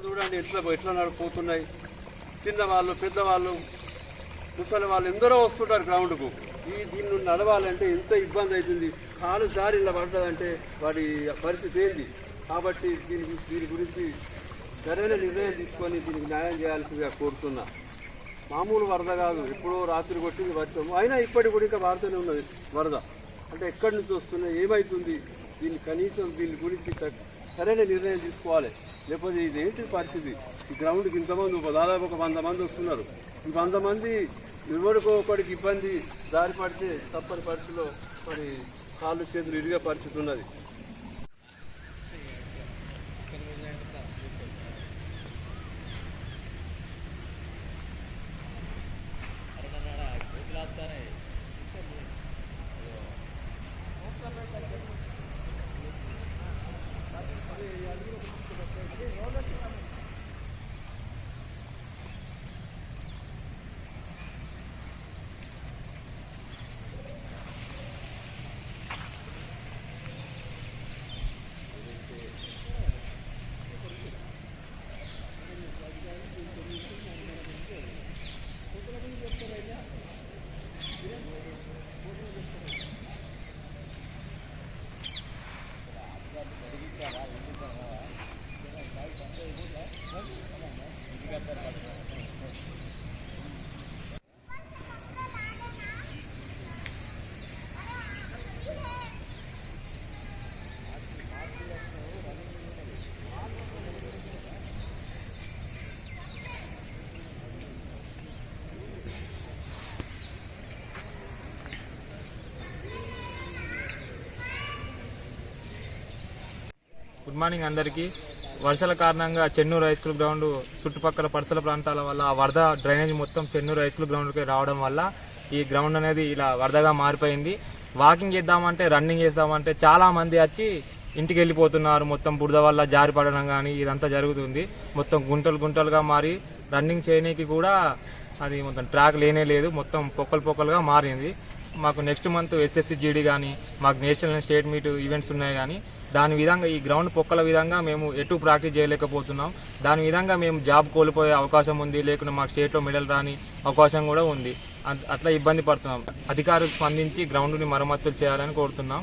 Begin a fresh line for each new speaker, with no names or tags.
చూడండి ఎట్లా నడిపోతున్నాయి. చిన్నవాళ్ళు, పెద్దవాళ్ళు, ముసలి వాళ్ళు ఎందరో వస్తుంటారు గ్రౌండ్కు. దీన్ని నడవాలంటే ఎంత ఇబ్బంది అవుతుంది. కాలు జారి ఇలా పడ్డదంటే వాడి పరిస్థితి ఏంది. కాబట్టి దీని గురించి సరైన నిర్ణయం తీసుకొని దీనికి న్యాయం చేయాల్సిందిగా కోరుతున్నా. మామూలు వరద కాదు, ఎప్పుడో రాత్రి కొట్టింది వర్షం, అయినా ఇప్పటికి కూడా ఇంకా వాడుతూనే ఉన్నది వరద. అంటే ఎక్కడి నుంచి వస్తున్నా, ఏమవుతుంది, కనీసం దీని గురించి సరైన నిర్ణయం తీసుకోవాలి. లేకపోతే ఇది ఏంటి పరిస్థితి. ఈ గ్రౌండ్కి ఇంతమంది దాదాపు ఒక 100 మంది వస్తున్నారు. ఈ 100 మంది ఎవరికో ఒకరికి ఇబ్బంది దారి పడితే తప్పని పరిస్థితిలో మరి కాళ్ళు చేతులు ఇరిగే పరిస్థితి ఉన్నది.
గుడ్ మార్నింగ్ అందరికీ. వర్షాల కారణంగా చెన్నూరు హై స్కూల్ గ్రౌండ్ చుట్టుపక్కల పరిసర ప్రాంతాల వల్ల ఆ వరద డ్రైనేజ్ మొత్తం చెన్నూరు హై స్కూల్ గ్రౌండ్కి రావడం వల్ల ఈ గ్రౌండ్ అనేది ఇలా వరదగా మారిపోయింది. వాకింగ్ చేద్దామంటే, రన్నింగ్ చేద్దామంటే చాలా మంది వచ్చి ఇంటికి వెళ్ళిపోతున్నారు. మొత్తం బురద వల్ల జారి పడడం కానీ ఇదంతా జరుగుతుంది. మొత్తం గుంటలుగా మారి రన్నింగ్ చేయడానికి కూడా అది మొత్తం ట్రాక్ లేనే లేదు. మొత్తం పొక్కలుగా మారింది. మాకు నెక్స్ట్ మంత్ SSC GD కానీ, మాకు నేషనల్ స్టేట్ మీట్ ఈవెంట్స్ ఉన్నాయి కానీ దాని విధంగా ఈ గ్రౌండ్ పొక్కల విధంగా మేము ఎటు ప్రాక్టీస్ చేయలేకపోతున్నాం. దాని విధంగా మేము జాబ్ కోల్పోయే అవకాశం ఉంది, లేకుంటే మాకు స్టేట్లో మెడల్ రాని అవకాశం కూడా ఉంది. అట్లా ఇబ్బంది పడుతున్నాం. అధికారులు స్పందించి గ్రౌండ్ని మరమ్మతులు చేయాలని కోరుతున్నాం.